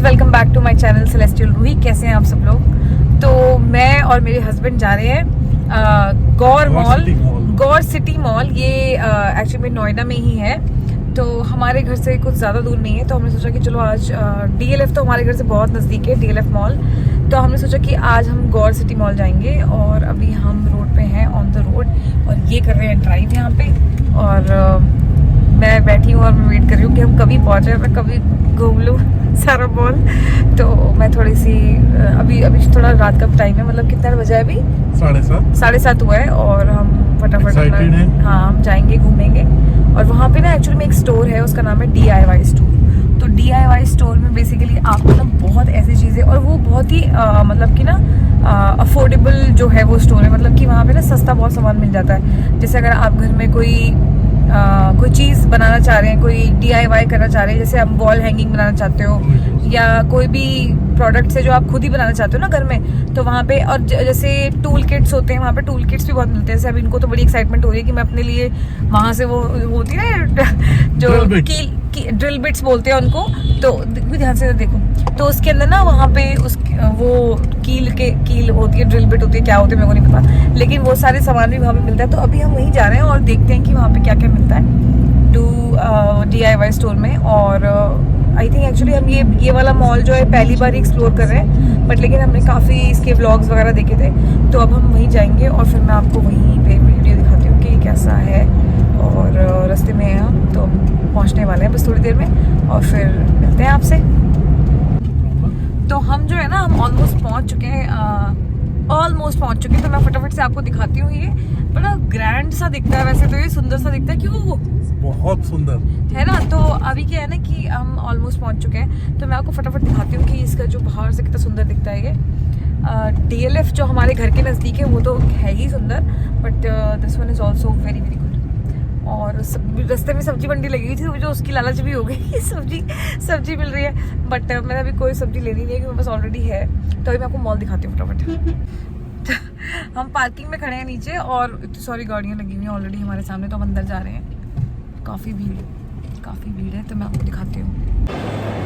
Welcome back to my channel celestial Roohi. कैसे हैं आप सब लोग। तो मैं और मेरे हस्बैंड जा रहे हैं गौर सिटी मॉल। ये एक्चुअली नोएडा में ही है, तो हमारे घर से कुछ ज़्यादा दूर नहीं है। तो हमने सोचा कि चलो आज DLF तो हमारे घर से बहुत नज़दीक है, DLF मॉल। तो हमने सोचा कि आज हम गौर सिटी मॉल जाएंगे। और अभी हम रोड पे हैं, ऑन द रोड, और ये कर रहे हैं ड्राइव यहाँ पे। और मैं बैठी हूँ और मैं वेट कर रही हूँ कि हम कभी पहुँचे, मैं कभी घूम लूँ सारा मॉल। तो मैं थोड़ी सी अभी थोड़ा रात का टाइम है, मतलब कितना बजा है अभी? 7:30 हुआ है। और हम फटाफट हम जाएंगे, घूमेंगे। और वहाँ पे ना एक्चुअली में एक स्टोर है, उसका नाम है DIY स्टोर। तो DIY स्टोर में बेसिकली आपको ना बहुत ऐसी चीज़ें, और वो बहुत ही मतलब कि ना अफोर्डेबल जो है वो स्टोर है। मतलब कि वहाँ पे ना सस्ता बहुत सामान मिल जाता है। जैसे अगर आप घर में कोई चीज़ बनाना चाह रहे हैं, कोई DIY करना चाह रहे हैं, जैसे आप वॉल हैंगिंग बनाना चाहते हो या कोई भी प्रोडक्ट से जो आप खुद ही बनाना चाहते हो ना घर में, तो वहाँ पे। और जैसे टूल किट्स होते हैं, वहाँ पे टूल किट्स भी बहुत मिलते हैं। जैसे अब इनको तो बड़ी एक्साइटमेंट हो रही है कि मैं अपने लिए वहाँ से वो होती है ना जो ड्रिल बिट्स बोलते हैं उनको, तो ध्यान से देखो। तो उसके अंदर ना वहाँ पे वो कील होती है, ड्रिल बिट होती है, क्या होती है मेरे को नहीं पता, लेकिन वो सारे सामान भी वहाँ पे मिलता है। तो अभी हम वहीं जा रहे हैं और देखते हैं कि वहाँ पे क्या क्या मिलता है DIY स्टोर में। और आई थिंक एक्चुअली हम ये वाला मॉल जो है पहली बार एक्सप्लोर कर रहे हैं, बट लेकिन हमने काफ़ी इसके व्लॉग्स वगैरह देखे थे। तो अब हम वहीं जाएंगे और फिर मैं आपको वहीं पे वीडियो दिखाती हूँ कि कैसा है। और रास्ते में हैं हम, तो पहुँचने वाले हैं बस थोड़ी देर में, और फिर मिलते हैं आपसे। तो हम जो है ना, हम ऑलमोस्ट पहुँच चुके हैं, तो मैं फटाफट से आपको दिखाती हूँ। ये बड़ा ग्रैंड सा दिखता है, वैसे तो ये सुंदर सा दिखता है, क्यों? बहुत सुंदर है ना। तो अभी क्या है ना कि हम ऑलमोस्ट पहुंच चुके हैं, तो मैं आपको फटाफट दिखाती हूँ कि इसका जो बाहर से कितना सुंदर दिखता है। ये DLF जो हमारे घर के नज़दीक है वो तो है ही सुंदर, but this one is also very very good. और रास्ते में सब्जी मंडी लगी हुई थी, मुझे उसकी लालच भी हो गई कि सब्जी मिल रही है, बट मैंने अभी कोई सब्जी लेनी नहीं है क्योंकि मेरे पास ऑलरेडी है। तो अभी मैं आपको मॉल दिखाती हूँ फटाफट। हम पार्किंग में खड़े हैं नीचे, और इतनी सारी गाड़ियाँ लगी हुई हैं ऑलरेडी हमारे सामने। तो हम अंदर जा रहे हैं, काफ़ी भीड़ है, तो मैं आपको दिखाती हूँ।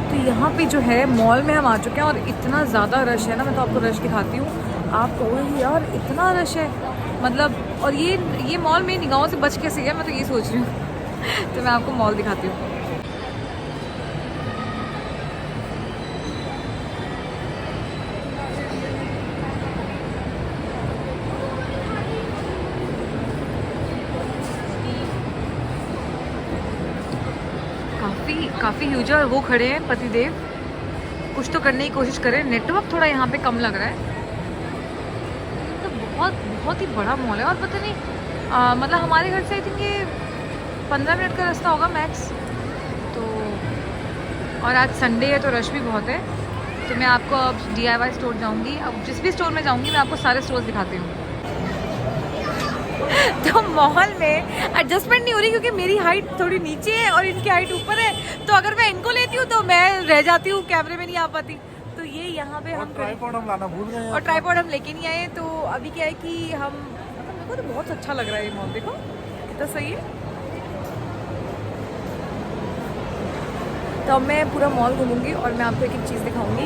तो यहाँ पे जो है मॉल में हम आ चुके हैं, और इतना ज़्यादा रश है ना, मैं तो आपको रश दिखाती हूँ। आप कहोगे यार इतना रश है, मतलब। और ये मॉल मेरी निगाहों से बच कैसे गया, मैं तो ये सोच रही हूँ। तो मैं आपको मॉल दिखाती हूँ। काफ़ी ह्यूज है, और वो खड़े हैं पतिदेव, कुछ तो करने की कोशिश करें। नेटवर्क थोड़ा यहाँ पे कम लग रहा है। तो बहुत ही बड़ा मॉल है, और पता नहीं मतलब हमारे घर से आई थिंक ये 15 मिनट का रास्ता होगा मैक्स। तो और आज संडे है तो रश भी बहुत है। तो मैं आपको अब DIY स्टोर जाऊँगी, अब जिस भी स्टोर में जाऊँगी मैं आपको सारे स्टोर्स दिखाती हूँ। तो मॉल में एडजस्टमेंट नहीं हो रही, क्योंकि मेरी हाइट थोड़ी नीचे है और इनकी हाइट ऊपर है। तो अगर मैं इनको लेती हूँ तो मैं रह जाती हूँ, कैमरे में नहीं आ पाती। तो ये यहाँ पे हम ट्राइपॉड हम लाना भूल गए, और ट्राइपॉड हम लेके नहीं आए। तो अभी क्या है कि हम, मेरे को तो बहुत अच्छा लग रहा है ये मॉल, देखो कितना सही है। तो अब मैं पूरा मॉल घूमूंगी और मैं आपको एक एक चीज़ दिखाऊंगी।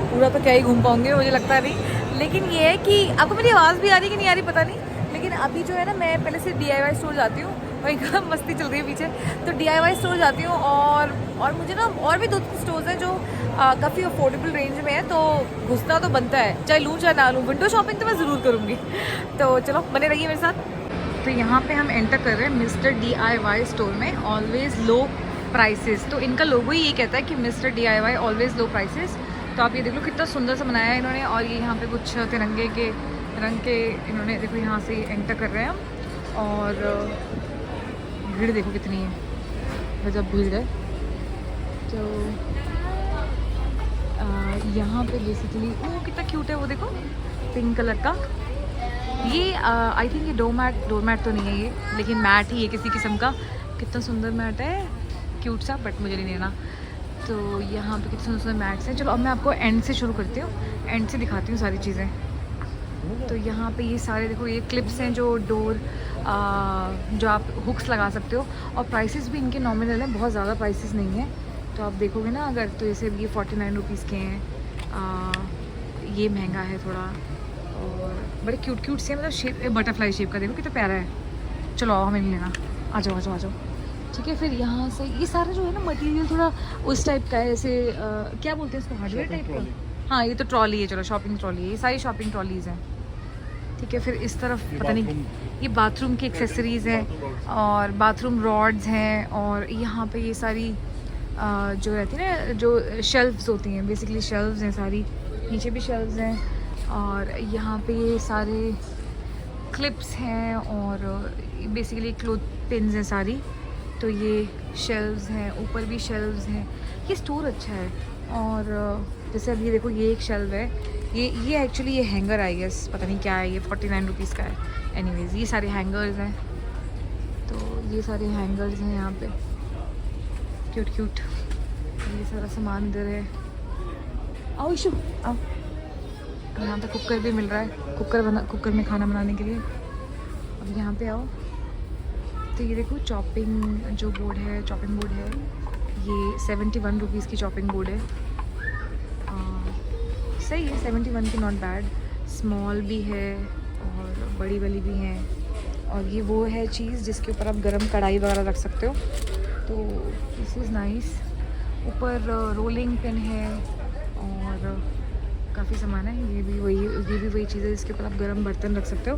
पूरा तो क्या ही घूम पाऊंगी मुझे लगता है अभी, लेकिन ये है कि आपको मेरी आवाज़ भी आ रही है कि नहीं आ रही पता नहीं। लेकिन अभी जो है ना, मैं पहले से DIY स्टोर जाती हूँ, वही मस्ती चल रही है पीछे। तो DIY स्टोर जाती हूँ, और मुझे ना और भी 2-3 स्टोर्स हैं जो काफ़ी अफोर्डेबल रेंज में है। तो घुसना तो बनता है, चाहे लूँ चाहे ना लूँ। विंडो शॉपिंग तो मैं ज़रूर करूँगी। तो चलो बने रहिए मेरे साथ। तो यहाँ पे हम एंटर कर रहे हैं मिस्टर DIY स्टोर में, ऑलवेज लो प्राइसेस। तो इनका लोगो ही ये कहता है कि mister DIY always low prices. तो आप ये देख लो कितना सुंदर सा बनाया है इन्होंने। और ये यहाँ पे कुछ तिरंगे के रंग के इन्होंने, देखो यहाँ से एंटर कर रहे हैं हम। और भीड़ देखो कितनी है, गजब भीड़ है। तो यहाँ पे बेसिकली वो कितना क्यूट है, वो देखो पिंक कलर का। ये आई थिंक ये डोरमैट तो नहीं है ये, लेकिन मैट ही है किसी किस्म का। कितना सुंदर मैट है, क्यूट सा, बट मुझे नहीं लेना। तो यहाँ पे कितने सुंदर मैट्स हैं। चलो अब मैं आपको एंड से शुरू करती हूँ, एंड से दिखाती हूँ सारी चीज़ें। तो यहाँ पे ये सारे देखो, ये क्लिप्स हैं जो डोर जो आप हुक्स लगा सकते हो। और प्राइसेस भी इनके नॉमिनल हैं, बहुत ज़्यादा प्राइसेस नहीं है। तो आप देखोगे ना अगर, तो जैसे ये 49 रुपीज़ के हैं। ये महंगा है थोड़ा, और बड़े क्यूट क्यूट से, मतलब शेप बटरफ्लाई शेप का, देखो कितना प्यारा है। चलो आओ, हमें नहीं लेना, आ जाओ आ जाओ आ जाओ। ठीक है, फिर यहाँ से ये सारा जो है ना मटेरियल थोड़ा उस टाइप का है, ऐसे क्या बोलते हैं इसको, हार्डवेयर टाइप का। हाँ, ये तो ट्रॉली है, चलो शॉपिंग ट्रॉली है, ये सारी शॉपिंग ट्रॉलीज़ हैं। ठीक है, फिर इस तरफ पता नहीं, ये बाथरूम की एक्सेसरीज़ हैं और बाथरूम रॉड्स हैं, और यहाँ पे ये सारी जो रहती है ना, जो शेल्फ्स होती हैं, बेसिकली शेल्फ्स हैं सारी, नीचे भी शेल्फ्स हैं, और यहाँ पे ये सारे क्लिप्स हैं, और बेसिकली क्लोथ पिन्स हैं सारी। तो ये शेल्व्स हैं, ऊपर भी शेल्व्स हैं। ये स्टोर अच्छा है। और जैसे अब ये देखो, ये एक शेल्व है, ये एक्चुअली ये हैंगर आई गेस, पता नहीं क्या है, ये 49 रुपीज़ का है। एनीवेज, ये सारे हैंगर्स हैं, तो ये सारे हैंगर्स हैं यहाँ पे, क्यूट क्यूट। ये सारा सामान इधर है। आओ इशू आओ। यहाँ पे कुकर भी मिल रहा है, कुकर में खाना बनाने के लिए। अब यहाँ पे आओ, तो ये देखो चॉपिंग जो बोर्ड है, चॉपिंग बोर्ड है, ये 71 रुपीज़ की चॉपिंग बोर्ड है। सही है, 71 की, नॉट बैड। स्मॉल भी है और बड़ी वाली भी हैं। और ये वो है चीज़ जिसके ऊपर आप गरम कढ़ाई वगैरह रख सकते हो, तो दिस इज़ नाइस। ऊपर रोलिंग पिन है और काफ़ी सामान है। ये भी वही चीज़ है जिसके ऊपर आप गरम बर्तन रख सकते हो।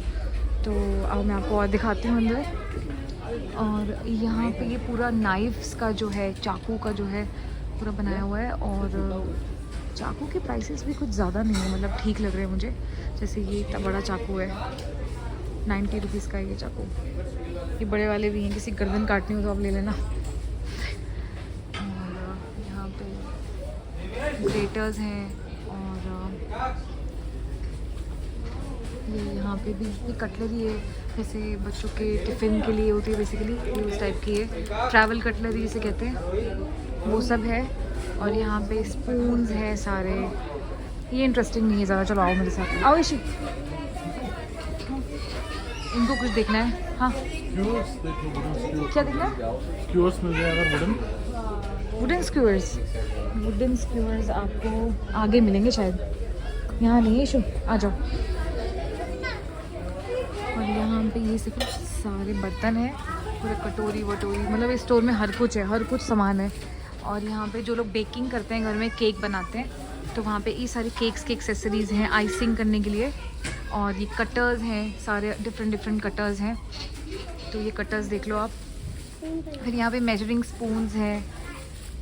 तो अब मैं आपको और दिखाती हूँ अंदर। और यहाँ पे ये पूरा नाइफ्स का जो है, चाकू का जो है पूरा बनाया हुआ है। और चाकू के प्राइसेस भी कुछ ज़्यादा नहीं है, मतलब ठीक लग रहे हैं मुझे। जैसे ये इतना बड़ा चाकू है, 90 रुपीज़ का है ये चाकू। ये बड़े वाले भी हैं, किसी गर्दन काटनी हो तो आप ले लेना। और यहाँ पे ग्रेटर्स हैं, और ये यहाँ पे भी ये कटलरी है, जैसे बच्चों के टिफ़िन के लिए होती है बेसिकली, ये उस टाइप की है, ट्रैवल कटलरी जिसे कहते हैं, वो सब है। और यहाँ पे स्पून्स हैं सारे। ये इंटरेस्टिंग नहीं है ज़्यादा, चलो आओ मेरे साथ, आओ इशी। इनको कुछ देखना है। हाँ, क्या देखना है? स्क्यूअर्स मिल जाएगा, वुडन स्क्यूअर्स आपको आगे मिलेंगे शायद, यहाँ नहीं है इशू, आ जाओ। और यहाँ पे ये सिर्फ सारे बर्तन हैं, पूरा कटोरी वटोरी, मतलब इस स्टोर में हर कुछ है, हर कुछ सामान है। और यहाँ पे जो लोग बेकिंग करते हैं, घर में केक बनाते हैं, तो वहाँ पे ये सारी केक्स के एक्सेसरीज़ हैं आइसिंग करने के लिए। और ये कटर्स हैं, सारे डिफरेंट कटर्स हैं, तो ये कटर्स देख लो आप। फिर यहाँ पे मेजरिंग स्पून्स हैं,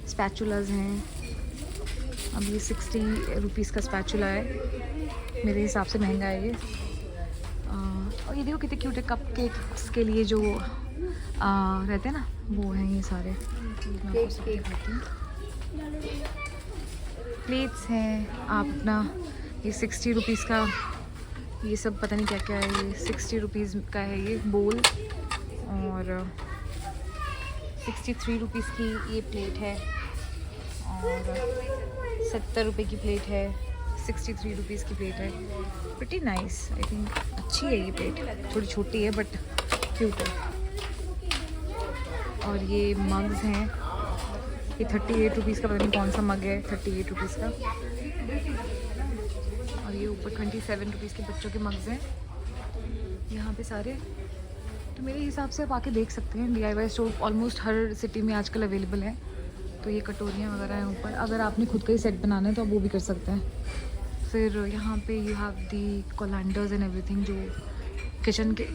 स्पैचुलास हैं। अब ये 60 रुपीज़ का स्पैचुला है, मेरे हिसाब से महंगा है ये। और ये देखो कितने क्यूट है, कप केक्स के लिए जो रहते हैं ना, वो हैं ये सारे। प्लेट्स हैं, आप अपना ये 60 रुपीज़ का, ये सब पता नहीं क्या क्या है, ये 60 रुपीज़ का है ये बोल। और 63 रुपीज़ की ये प्लेट है, और 70 रुपये की प्लेट है, 63 रुपीज़ की प्लेट है। प्रिटी नाइस, आई थिंक अच्छी है ये प्लेट, थोड़ी छोटी है बट क्यूट है। और ये मग्स हैं, ये 38 रुपीज़ का, पता नहीं कौन सा मग है, 38 रुपीज़ का। और ये ऊपर 27 रुपीज़ के बच्चों के मग्स हैं यहाँ पे सारे। तो मेरे हिसाब से आप आके देख सकते हैं, DIY स्टोर ऑलमोस्ट हर सिटी में आजकल अवेलेबल है। तो ये कटोरियाँ वगैरह हैं ऊपर, अगर आपने खुद का ही सेट बनाना है तो आप वो भी कर सकते हैं। फिर यहाँ पे you have the colanders and everything, जो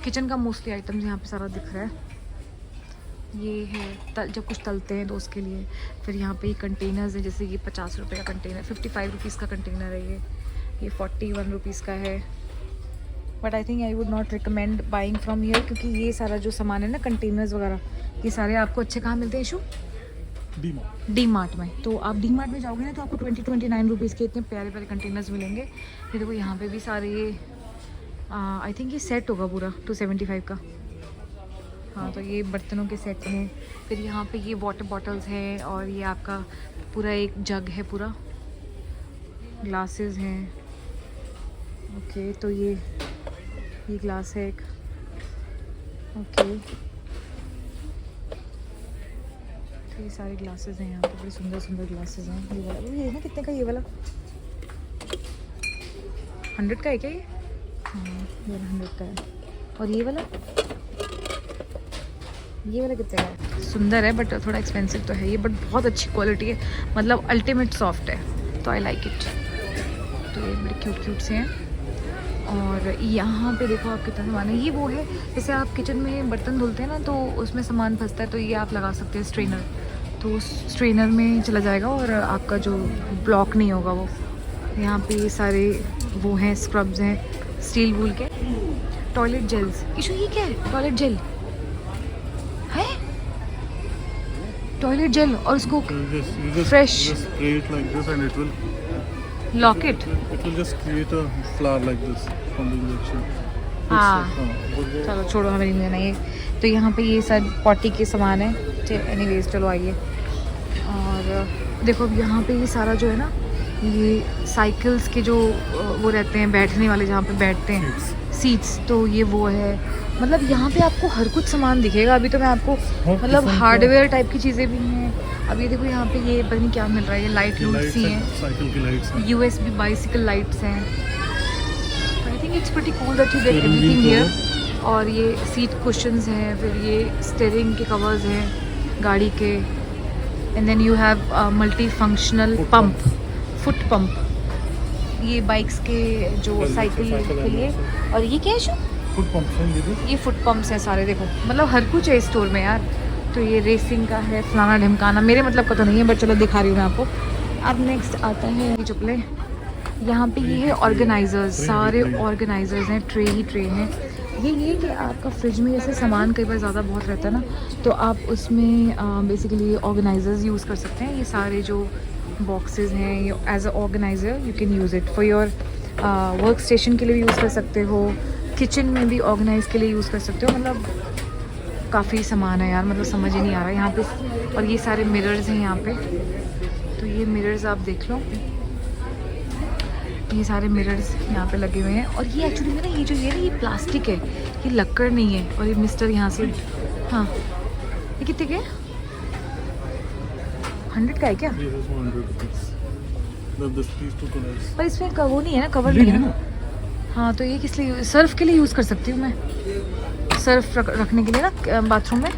किचन का मोस्टली आइटम्स यहाँ पे सारा दिख रहा है। ये है जब कुछ तलते हैं तो उसके लिए। फिर यहाँ पे ये कंटेनर्स है, जैसे ये 50 रुपये का कंटेनर, 55 रुपीज़ का कंटेनर है ये 41 रुपीज़ का है। But I think I would not recommend buying from here, क्योंकि ये सारा जो सामान है ना, कंटेनर्स वगैरह, ये सारे आपको अच्छे कहाँ मिलते हैं इशू? डी मार्ट में। तो आप डी मार्ट में जाओगे ना तो आपको 29 रुपीज़ के इतने प्यारे प्यारे कंटेनर्स मिलेंगे। ये देखो यहाँ पे भी सारे ये आई थिंक ये सेट होगा पूरा 275 का। हाँ, तो ये बर्तनों के सेट हैं। फिर यहाँ पे ये वाटर बॉटल्स हैं, और ये आपका पूरा एक जग है, पूरा ग्लासेस हैं। ओके, तो ये ग्लास है एक। ओके, तो ये सारे ग्लासेस हैं यहाँ पे, बड़े सुंदर सुंदर ग्लासेस हैं। ये वाला ये ना कितने का, ये वाला 100 का है क्या ये? हाँ ये 100 का है। और ये वाला कितने का है? सुंदर है बट थोड़ा एक्सपेंसिव तो है ये, बट बहुत अच्छी क्वालिटी है, मतलब अल्टीमेट सॉफ्ट है, तो आई लाइक इट। तो ये बड़े क्यूट क्यूट से हैं। और यहाँ पे देखो आप कितना सामान है। ये वो है जैसे आप किचन में बर्तन धुलते हैं ना, तो उसमें सामान फंसता है, तो ये आप लगा सकते हैं स्ट्रेनर, तो उस स्ट्रेनर में चला जाएगा और आपका जो ब्लॉक नहीं होगा वो। यहाँ पे ये सारे वो हैं, स्क्रब्स हैं स्टील वूल के। टॉयलेट जेल्स, इशू ये क्या है? टॉयलेट जेल है, टॉयलेट जेल, और उसको fresh lock it, It will just create a flower like this from the injection. हाँ चलो छोड़ो, हमें नहीं लेना ये। तो यहाँ पे ये सब पॉटी के सामान है। एनीवेज चलो आइए। और देखो अब यहाँ पे ये सारा जो है ना, ये साइकिल्स के जो वो रहते हैं बैठने वाले, जहाँ पे बैठते हैं सीट्स, तो ये वो है। मतलब यहाँ पे आपको हर कुछ सामान दिखेगा। अभी तो मैं आपको मतलब हार्डवेयर टाइप की चीज़ें भी हैं। अब ये देखो यहाँ पे ये पता नहीं क्या मिल रहा है, ये लाइट लूट्स ही हैं, साइकिल की लाइट्स हैं, USB बाइसिकल लाइट्स हैं। I think it's pretty cool that you get everything here. और ये सीट कुशंस हैं, फिर ये स्टीयरिंग के कवर्स हैं गाड़ी के, and then you have multi functional pump, foot pump, ये बाइक्स के जो साइकिल के लिए। और ये क्या है शो? फुट पंप हैं ये फुट पंप्स हैं सारे, देखो मतलब हर कुछ है स्टोर में यार। तो ये रेसिंग का है, फलाना ढिमकाना, मेरे मतलब का तो नहीं है बट चलो दिखा रही हूँ मैं आपको। अब नेक्स्ट आता है ये चप्पलें। यहाँ पे ये है ऑर्गेनाइजर्स, सारे ऑर्गेनाइजर्स हैं, ट्रे ही ट्रे हैं। ये कि आपका फ्रिज में जैसे सामान कई बार ज़्यादा बहुत रहता है ना, तो आप उसमें बेसिकली ऑर्गेनाइजर्स यूज़ कर सकते हैं। ये सारे जो बॉक्सेस हैं, ये as a organizer you can use it for your work station के लिए भी यूज़ कर सकते हो, किचन में भी ऑर्गेनाइज के लिए यूज़ कर सकते हो। मतलब काफ़ी सामान है यार, मतलब समझ ही नहीं आ रहा यहाँ पे। और ये सारे मिरर्स हैं यहाँ पे, तो ये मिरर्स आप देख लो, ये सारे मिरर्स यहाँ पे लगे हुए हैं। और ये एक्चुअली में ना ये जो ये ना ये प्लास्टिक है, ये लक्कड़ नहीं है। और ये मिस्टर यहाँ से, हाँ ये कितने के? 100 का है क्या? पर इसमें वो नहीं है ना, कवर नहीं है ना। हाँ तो ये किस लिए? सर्फ के लिए यूज़ कर सकती हूँ मैं, सर्फ रखने के लिए ना बाथरूम में।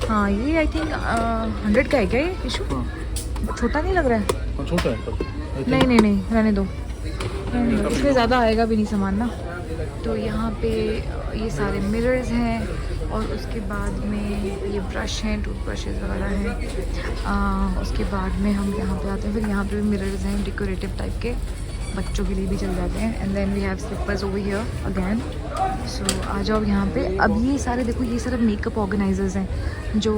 हाँ ये आई थिंक 100 का है क्या ये इशू? छोटा नहीं लग रहा है? छोटा है नहीं रहने दो, इसमें ज़्यादा आएगा भी नहीं सामान ना। तो यहाँ पे ये सारे मिरर्स हैं, और उसके बाद में ये ब्रश हैं, टूथब्रशेस वगैरह हैं। उसके बाद में हम यहाँ पे आते हैं, फिर यहाँ पे भी मिरर्स हैं डेकोरेटिव टाइप के, बच्चों के लिए भी चल जाते हैं। And then we have slippers over here again. So आ जाओ यहाँ पे। अब ये सारे देखो, ये सारे मेकअप ऑर्गेनाइजर्स हैं जो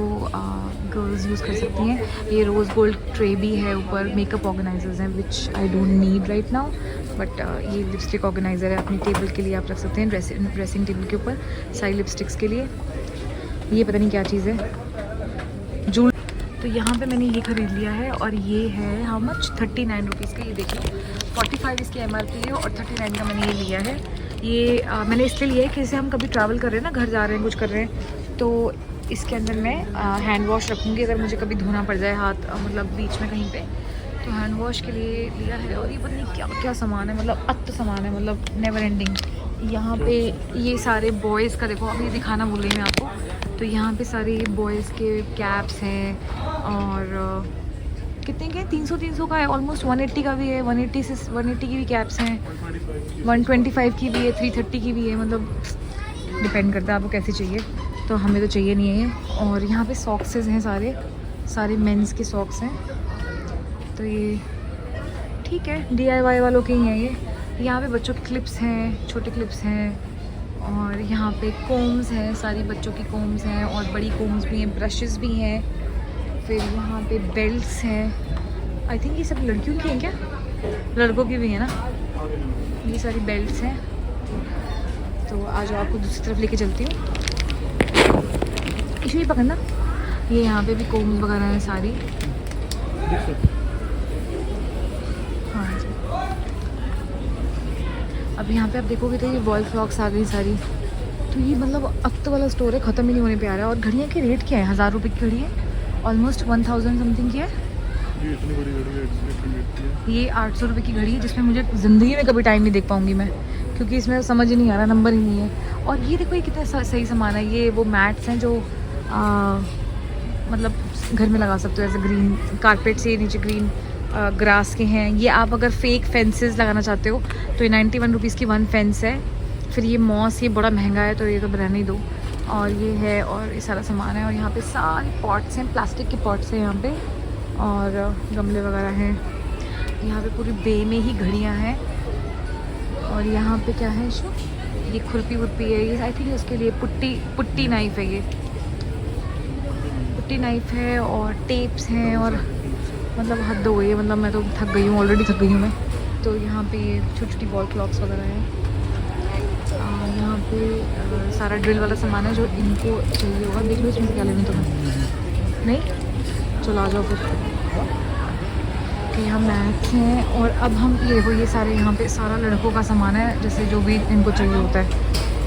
गर्ल्स यूज़ कर सकती हैं। ये रोज़ गोल्ड ट्रे भी है ऊपर, मेकअप ऑर्गेनाइजर्स हैं which I don't need right now, but ये लिपस्टिक ऑर्गेनाइज़र है, अपनी टेबल के लिए आप रख सकते हैं, ड्रेसिंग टेबल के ऊपर सारी लिपस्टिक्स के लिए। ये पता नहीं क्या चीज़ है, जूल। तो यहाँ पे मैंने ये ख़रीद लिया है, और ये है हाउ मच? 39 रुपीज़ का। ये देखिए 45 इसकी MRP है, और 39 का मैंने ये लिया है। ये मैंने इसलिए लिया है कि जैसे हम कभी ट्रैवल कर रहे हैं ना, घर जा रहे हैं, कुछ कर रहे हैं, तो इसके अंदर मैं हैंड वॉश रखूँगी अगर मुझे कभी धोना पड़ जाए हाथ, मतलब बीच में कहीं पे, तो हैंड वॉश के लिए लिया है। और ये पता नहीं क्या क्या सामान है, मतलब अत्त सामान है, मतलब नेवर एंडिंग। यहाँ पे ये सारे बॉयज़ का देखो, अब ये दिखाना भूल रही मैं आपको। तो यहाँ पे सारे बॉयज़ के कैप्स हैं, और कितने के? 300 का है, ऑलमोस्ट 180 का भी है, 180 की भी कैप्स हैं, 125 की भी है, 330 की भी है। मतलब डिपेंड करता है आपको कैसी चाहिए, तो हमें तो चाहिए नहीं है ये। और यहाँ पे सॉक्सेस हैं, सारे मेंस के सॉक्स हैं। तो ये ठीक है, DIY वालों के ही हैं ये। यहाँ पे बच्चों के क्लिप्स हैं, छोटे क्लिप्स हैं, और यहाँ पे कोम्स हैं, सारी बच्चों की कोम्स हैं, और बड़ी कोम्स भी हैं, ब्रशेस भी हैं। फिर यहाँ पे बेल्ट्स हैं, आई थिंक ये सब लड़कियों की हैं क्या? लड़कों की भी है ना, ये सारी बेल्ट्स हैं। तो आज आपको दूसरी तरफ लेके चलती हूँ, इशू ही पकड़ना। ये यहाँ पे भी कोम्स वगैरह हैं सारी। हाँ जी, अब यहाँ पे आप देखोगे तो ये वॉल फ्रॉक्स आ गई सारी। तो ये मतलब अक्त वाला स्टोर है, ख़त्म ही नहीं होने पे आ रहा है। और घड़ियाँ के रेट क्या है? 1000 रुपये की घड़ी है, ऑलमोस्ट 1000 समथिंग की है। ये इतनी बड़ी घड़ी है 800 की है। ये 800 रुपये की घड़ी है जिसमें मुझे ज़िंदगी में कभी टाइम नहीं देख पाऊँगी मैं, क्योंकि इसमें समझ ही नहीं आ रहा, नंबर ही नहीं है। और ये देखो ये कितना सही सामान है। ये वो मैट्स हैं जो मतलब घर में लगा सकते हो, ऐसे ग्रीन कारपेट से नीचे ग्रीन ग्रास के हैं। ये आप अगर फेक फेंसेस लगाना चाहते हो तो ये 91 रुपीज़ की 1 फेंस है। फिर ये मॉस, ये बड़ा महंगा है तो ये तो रहने ही दो। और ये है और ये सारा सामान है। और यहाँ पे सारे पॉट्स हैं, प्लास्टिक के पॉट्स हैं यहाँ पे, और गमले वगैरह हैं। यहाँ पे पूरी बे में ही घड़ियाँ हैं। और यहाँ पे क्या है शो, ये खुरपी वुरपी है, ये आई थिंक उसके लिए पुट्टी नाइफ है, ये पुट्टी नाइफ है। और टेप्स हैं, और मतलब हद हो गई है, मतलब मैं तो थक गई हूँ, ऑलरेडी थक गई हूँ मैं। तो यहाँ पे छोटी छोटी वॉल क्लॉक्स वगैरह हैं। यहाँ पे सारा ड्रिल वाला सामान है जो इनको चाहिए होगा। देख लो इसमें से क्या लेना तुम्हें, नहीं चलो आ जाओ फिर। कि यहाँ मैथ्स हैं। और अब हम ये सारे यहाँ पे सारा लड़कों का सामान है, जैसे जो भी इनको चाहिए होता है,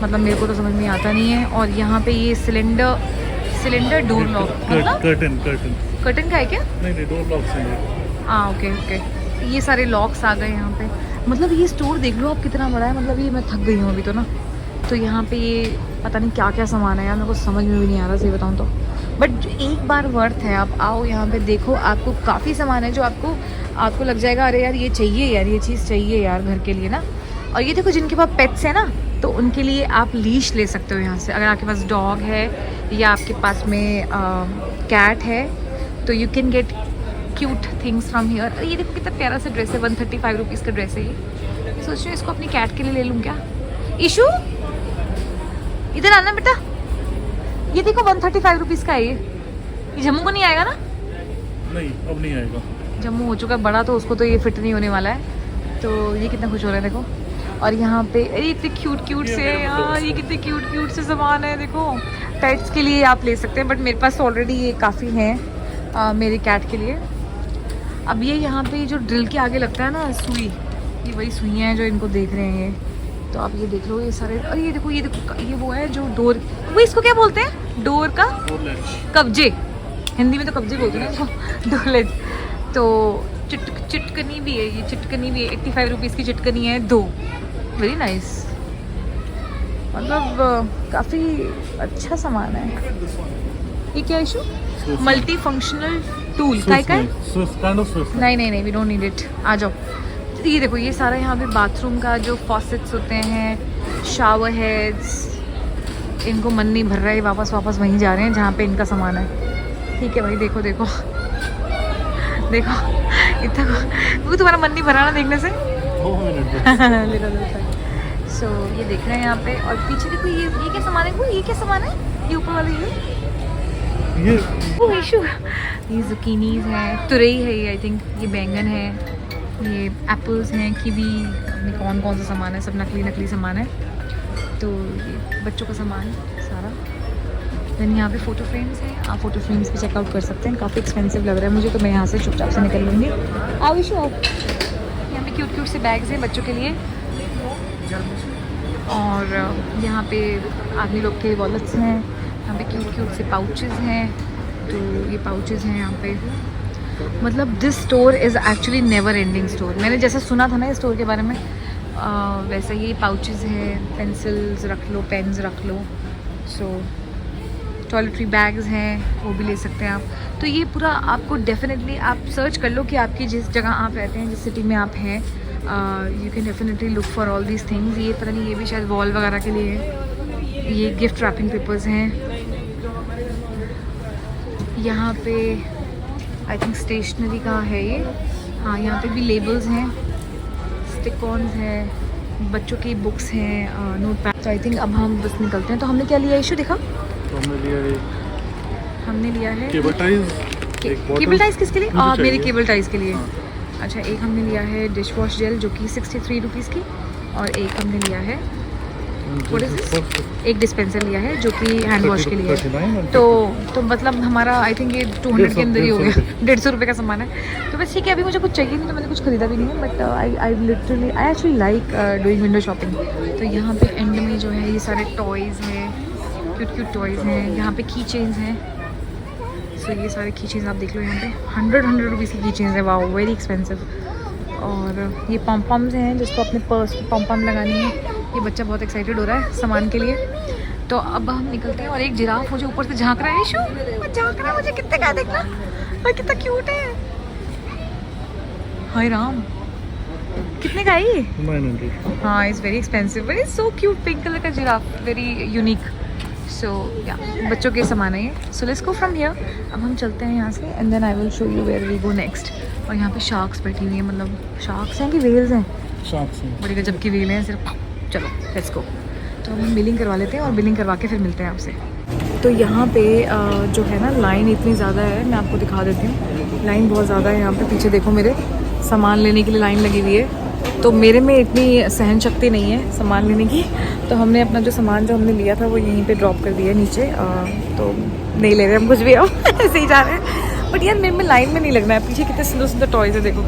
मतलब मेरे को तो समझ में आता नहीं है। और यहाँ पे ये सिलेंडर डोर लॉक, कर्टन का है क्या? नहीं डोर लॉक से है। हाँ ओके। ये सारे लॉक्स आ गए यहाँ पे। मतलब ये स्टोर देख लो आप कितना बड़ा है, मतलब ये मैं थक गई हूँ अभी तो ना। तो यहाँ पे ये पता नहीं क्या क्या सामान है यार, मेरे को समझ में भी नहीं आ रहा सही बताऊँ तो। बट एक बार वर्थ है, आप आओ यहाँ पे देखो, आपको काफ़ी सामान है जो आपको लग जाएगा अरे यार ये चाहिए यार, ये चीज़ चाहिए यार घर के लिए ना। और ये देखो जिनके पास पेट्स है ना, तो उनके लिए आप लीश ले सकते हो यहाँ से। अगर आपके पास डॉग है या आपके पास में कैट है तो you can get cute things from here. ये देखो कितना प्यारा सा ड्रेस है, 135 रुपीज़ का ड्रेस है ये। सोच रही हूँ इसको अपनी कैट के लिए ले लूँ क्या। इशू इधर आना बेटा, ये देखो 135 रुपीज़ का है ये जम्मू को नहीं आएगा ना? नहीं अब नहीं आएगा, जम्मू हो चुका है बड़ा, तो उसको तो ये फिट नहीं होने वाला है। तो ये कितना खुश हो रहा है देखो। और यहाँ पे अरे इतने क्यूट से यार, ये कितने क्यूट से सामान है देखो। पेट्स के लिए आप ले सकते हैं, बट मेरे पास ऑलरेडी ये काफ़ी हैं मेरे कैट के लिए। अब ये यहाँ पे जो ड्रिल के आगे लगता है ना सुई, ये वही सुइयाँ हैं जो इनको देख रहे हैं ये। तो आप ये देख लो ये सारे, और ये देखो ये वो है जो डोर, वो इसको क्या बोलते हैं, डोर का कब्जे, हिंदी में तो कब्जे बोलते हैं इसको, डोर लेज। तो चिटकनी भी है, ये चिटकनी भी है, 85 रुपीज़ की चिटकनी है 2। वेरी नाइस, मतलब काफ़ी अच्छा सामान है। ये क्या इशू, मल्टी फंक्शनल टूल का है? नहीं वी डोंट नीड इट, आ जाओ। ये देखो ये सारा यहाँ पे बाथरूम का जो फॉसेट्स होते हैं, शावर हेड्स, इनको मन नहीं भर रहा है, वापस वहीं जा रहे हैं जहाँ पे इनका सामान है। ठीक है भाई, देखो इतना वो तुम्हारा मन नहीं भरा ना देखने से। सो ये देख रहे हैं यहाँ पे। और पीछे देखो ये क्या सामान है, वो ये क्या सामान है, ये ऊपर वाले ये इशू, ये जुकीनीज हैं, तुरई है ये, आई थिंक ये बैंगन है, ये एप्पल्स हैं, कीवी, कौन सा सामान है, सब नकली सामान है। तो ये बच्चों का सामान सारा। देन यहाँ पे फ़ोटो फ्रेम्स हैं, आप फ़ोटो फ्रेम्स भी चेकआउट कर सकते हैं। काफ़ी एक्सपेंसिव लग रहा है मुझे, तो मैं यहाँ से चुपचाप से निकल लूँगी। आओ इशू आओ। यहाँ पे क्यूट से बैग्स हैं बच्चों के लिए। और यहाँ पे आदमी लोग के वॉलेट्स हैं, यहाँ पे क्यूट से पाउचेस हैं। तो ये पाउचेस हैं यहाँ पे। मतलब this store is actually never ending store. मैंने जैसा सुना था ना इस स्टोर के बारे में, वैसे ही पाउचेस हैं, पेंसिल्स रख लो, पेन्स रख लो। सो टॉयलेटरी बैग्स हैं, वो भी ले सकते हैं आप। तो ये पूरा आपको डेफिनेटली आप सर्च कर लो कि आपकी जिस जगह आप रहते हैं, जिस सिटी में आप हैं, you can definitely look for all these things. ये पता नहीं, ये भी शायद वॉल वगैरह के लिए है। ये गिफ्ट रैपिंग पेपर्स हैं। यहाँ पे आई थिंक स्टेशनरी का है ये। हाँ, यहाँ पे भी लेबल्स हैं, स्टिक-ऑन्स हैं, बच्चों की बुक्स हैं, नोट पैड। तो आई थिंक अब हम बस निकलते हैं। तो हमने क्या लिया इशू दिखा? तो हमने लिया है केबल टाइज किसके लिए? मेरे केबल टाइज के लिए। हाँ। अच्छा, एक हमने लिया है डिश वॉश जेल जो कि 63 रुपीज़ की, और एक हमने लिया है एक डिस्पेंसर लिया है जो कि हैंड वॉश के लिए है। तो मतलब हमारा आई थिंक ये 200 के अंदर ही हो गया, 150 रुपये का सामान है। तो बस ठीक है, अभी मुझे कुछ चाहिए नहीं तो मैंने कुछ खरीदा भी नहीं है। But I actually like doing window shopping. तो यहाँ पे एंड में जो है ये सारे टॉयज़ हैं, क्यूट टॉयज़ हैं। यहाँ पे की चेन्स हैं। सो ये सारे की चीज़ आप देख लो यहाँ पे 100 रुपीज़ की चीज़ है। Wow very expensive. और ये पम पम्स हैं जिसको अपने पर्स पे पम पम लगानी है। ये बच्चा बहुत एक्साइटेड हो रहा है सामान के लिए। तो अब हम निकलते हैं। और एक जिराफ मुझे ऊपर से झांक रहा है। इशू वो झांक रहा है मुझे, कितने का देखना और कितना क्यूट है। हाय राम, कितने का है ये? 900. हाँ it's very expensive but it's so cute. Pink colour का जिराफ, वेरी यूनिक। सो या बच्चों के सामान है ये। So let's go from here. अब हम चलते हैं यहाँ से and then I will show you where we go next. और यहाँ पे शार्क्स बैठी हुई है, मतलब शार्क्स हैं कि वेल्स हैं? Sharks हैं. बड़ी गजब की वेल हैं सिर्फ। चलो लेट्स गो। तो हम बिलिंग करवा लेते हैं और बिलिंग करवा के फिर मिलते हैं आपसे। तो यहाँ पे जो है ना लाइन इतनी ज़्यादा है, मैं आपको दिखा देती हूँ। लाइन बहुत ज़्यादा है यहाँ पे। पीछे देखो मेरे सामान लेने के लिए लाइन लगी हुई है। तो मेरे में इतनी सहन शक्ति नहीं है सामान लेने की। तो हमने अपना जो सामान जो हमने लिया था वो यहीं पे ड्रॉप कर दिया है नीचे। तो नहीं ले रहे हम कुछ भी अब ऐसे ही जा रहे हैं। बट यार मेरे में लाइन में नहीं लगना है। पीछे कितने सुंदर सुंदर टॉयज़ है देखो।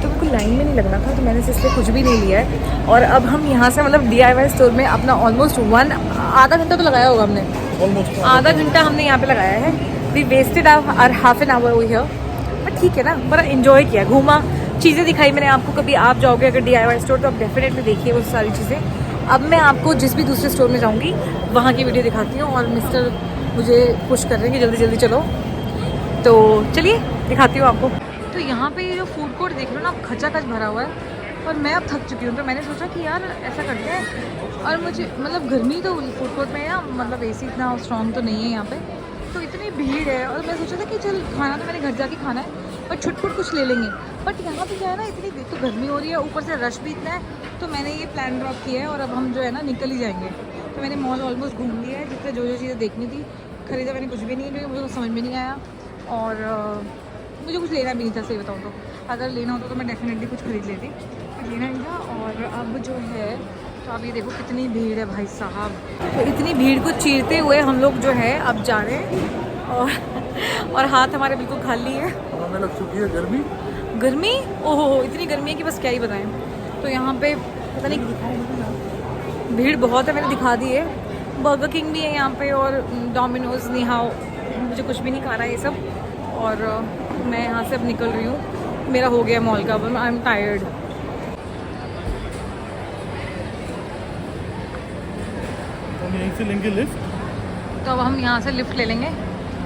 तो मेरे को लाइन में नहीं लगना था तो मैंने इसलिए कुछ भी नहीं लिया है। और अब हम यहाँ से मतलब DIY स्टोर में अपना ऑलमोस्ट आधा घंटा तो लगाया होगा हमने। Almost. आधा घंटा हमने यहाँ पे लगाया है। We wasted our half an hour over here. But ठीक है ना, बड़ा इन्जॉय किया, घूमा, चीज़ें दिखाई मैंने आपको। कभी आप जाओगे अगर DIY स्टोर तो आप डेफिनेटली देखिए वो सारी चीज़ें। अब मैं आपको जिस भी दूसरे स्टोर में जाऊँगी वहाँ की वीडियो दिखाती हूँ। और मिस्टर मुझे पुश कर रहे हैं कि जल्दी जल्दी चलो, तो चलिए दिखाती हूँ आपको। तो यहाँ पे जो फूड कोर्ट देख लो ना, खचाखच भरा हुआ है। और मैं अब थक चुकी हूँ तो मैंने सोचा कि यार ऐसा करते हैं। और मुझे मतलब गर्मी तो फूड कोर्ट में है ना, मतलब AC इतना स्ट्रॉन्ग तो नहीं है यहाँ पे। तो इतनी भीड़ है और मैं सोचा था कि चल खाना तो मैंने घर जाके खाना है और छुटपुट कुछ ले लेंगे। बट यहाँ पे क्या है ना, इतनी तो गर्मी हो रही है, ऊपर से रश भी इतना है। तो मैंने ये प्लान ड्रॉप किया है और अब हम जो है ना निकल ही जाएंगे। तो मैंने मॉल ऑलमोस्ट घूम लिया है। जितने जो चीज़ें देखनी थी खरीदा मैंने, कुछ भी नहीं क्योंकि मुझे कुछ समझ में नहीं आया। और मुझे कुछ लेना भी नहीं था, सही बताऊँ तो। अगर लेना होता तो मैं डेफिनेटली कुछ खरीद लेती, पर लेना नहीं था। और अब जो है तो आप ये देखो कितनी भीड़ है भाई साहब। तो इतनी भीड़ को चीरते हुए हम लोग जो है अब जा रहे हैं। और हाथ हमारे बिल्कुल खाली है। हमें लग चुकी है गर्मी. गर्मी, ओहो इतनी गर्मी है कि बस क्या ही बताएं। तो यहाँ पे पता नहीं भीड़ बहुत है, मैंने दिखा दी है। बर्गर किंग भी है यहाँ पे और डोमिनोज, निहाओ। मुझे कुछ भी नहीं खाना है ये सब। और मैं यहाँ से अब निकल रही हूँ। मेरा हो गया मॉल का, अब आई एम टायर्ड। हम यहीं से लेंगे लिफ्ट. तो अब हम यहाँ से लिफ्ट ले लेंगे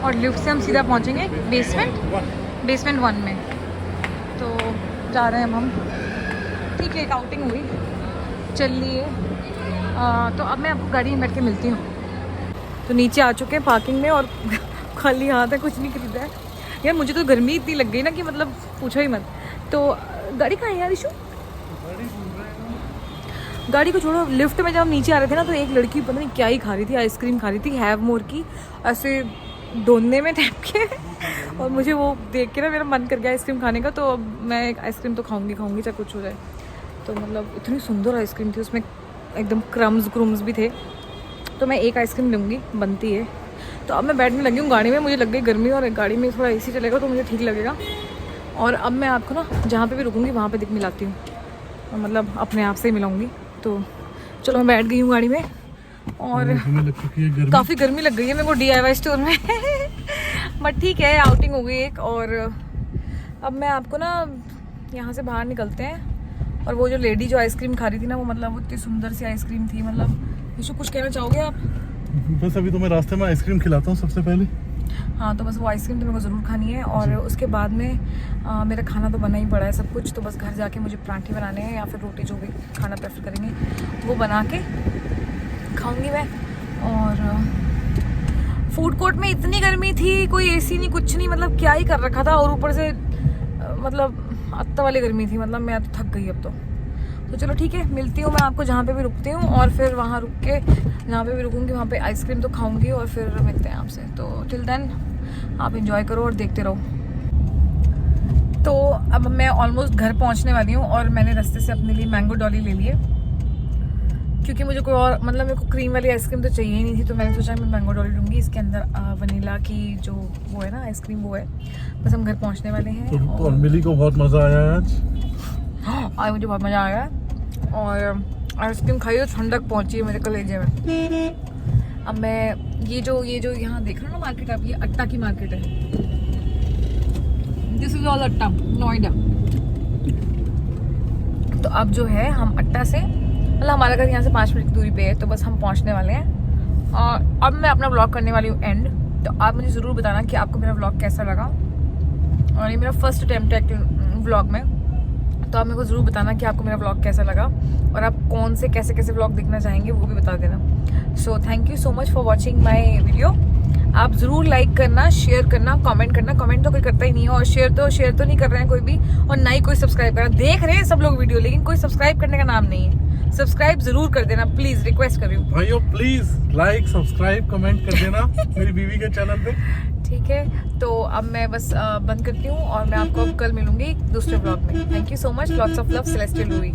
और लिफ्ट से हम सीधा पहुँचेंगे बेसमेंट 1 में। तो जा रहे हैं हम। ठीक है, एक आउटिंग हुई, चलिए। तो अब मैं आपको गाड़ी में बैठ के मिलती हूँ। तो नीचे आ चुके हैं पार्किंग में और खाली हाथ है, कुछ नहीं खरीदा है। यार मुझे तो गर्मी इतनी लग गई ना कि मतलब पूछो ही मत। तो गाड़ी कहाँ है यार इशू? गाड़ी को छोड़ो, लिफ्ट में जब हम नीचे आ रहे थे ना तो एक लड़की पता नहीं क्या ही खा रही थी, आइसक्रीम खा रही थी हैव मोर की, ऐसे दोनने में टाइप के। और मुझे वो देख के ना मेरा मन कर गया आइसक्रीम खाने का। तो अब मैं एक आइसक्रीम तो खाऊंगी चाहे कुछ हो जाए। तो मतलब इतनी सुंदर आइसक्रीम थी, उसमें एकदम क्रम्स भी थे। तो मैं एक आइसक्रीम लूँगी, बनती है। तो अब मैं बैठने लगी हूँ गाड़ी में। मुझे लग गई गर्मी और गाड़ी में थोड़ा AC चलेगा तो मुझे ठीक लगेगा। और अब मैं आपको ना जहाँ पे भी रुकूँगी वहाँ पे मिलाती हूँ, मतलब अपने आप से ही मिलाऊँगी। तो चलो मैं बैठ गई हूँ गाड़ी में और हमें लग चुकी है गर्मी. काफ़ी गर्मी लग गई है मेरे को DIY स्टोर में। बट ठीक है, आउटिंग हो गई एक। और अब मैं आपको ना यहाँ से बाहर निकलते हैं। और वो जो लेडी जो आइसक्रीम खा रही थी ना, वो मतलब इतनी सुंदर सी आइसक्रीम थी। मतलब विशु कुछ कहना चाहोगे आप? बस अभी तो मैं रास्ते में आइसक्रीम खिलाता हूँ सबसे पहले. हाँ, तो बस वो आइसक्रीम तो मेरे को ज़रूर खानी है। और उसके बाद में मेरा खाना तो बना ही पड़ा है सब कुछ। तो बस घर जाके मुझे पराठे बनाने हैं या फिर रोटी, जो भी खाना प्रेफर करेंगे वो बना के खाऊंगी मैं। और फूड कोर्ट में इतनी गर्मी थी, कोई AC नहीं, कुछ नहीं, मतलब क्या ही कर रखा था। और ऊपर से मतलब अत्ता वाली गर्मी थी, मतलब मैं तो थक गई अब तो चलो ठीक है, मिलती हूँ मैं आपको जहाँ पे भी रुकती हूँ। और फिर वहाँ रुक के जहाँ पे भी रुकूँगी वहाँ पे आइसक्रीम तो खाऊंगी और फिर मिलते हैं आपसे। तो टिल देन आप एंजॉय करो और देखते रहो। तो अब मैं ऑलमोस्ट घर पहुँचने वाली हूँ और मैंने रास्ते से अपने लिए मैंगो डॉली ले लिए, क्योंकि मुझे कोई और मतलब मेरे को क्रीम वाली आइसक्रीम तो चाहिए ही नहीं थी। तो मैंने सोचा मैं मैंगो डॉली लूँगी। इसके अंदर वनीला की जो वो है ना आइसक्रीम, वो है। बस हम घर पहुँचने वाले हैं। और मिली को बहुत मज़ा आया है आज मुझे बहुत मज़ा आया। और आइसक्रीम खाई तो ठंडक पहुँची है मेरे कलेजे में। अब मैं ये जो यहाँ देख रहे हो ना मार्केट आप, ये अट्टा की मार्केट है। दिस इज ऑल अट्टा, नोएडा। तो अब जो है हम अट्टा से, मतलब हमारा घर यहाँ से 5 मिनट की दूरी पे है, तो बस हम पहुँचने वाले हैं। और अब मैं अपना व्लॉग करने वाली हूँ एंड। तो आप मुझे ज़रूर बताना कि आपको मेरा व्लॉग कैसा लगा। और ये मेरा फर्स्ट अटैम्प्ट है व्लॉग में, तो आप मेरे को ज़रूर बताना कि आपको मेरा व्लॉग कैसा लगा और आप कौन से कैसे कैसे व्लॉग देखना चाहेंगे वो भी बता देना। So thank you so much for watching my video. आप ज़रूर लाइक करना, शेयर करना, कमेंट करना। कमेंट तो कोई करता ही नहीं है, और शेयर तो नहीं कर रहे हैं कोई भी, और ना ही कोई सब्सक्राइब करना। देख रहे हैं सब लोग वीडियो, लेकिन कोई सब्सक्राइब करने का नाम नहीं है। सब्सक्राइब जरूर कर देना प्लीज, रिक्वेस्ट कर रही हूँ भाइयों। प्लीज लाइक, सब्सक्राइब, कमेंट कर देना मेरी बीवी के चैनल पे। ठीक है, तो अब मैं बस बंद करती हूँ और मैं आपको अब कल मिलूंगी दूसरे ब्लॉग में। Thank you so much, lots of love, celestial Ruhi.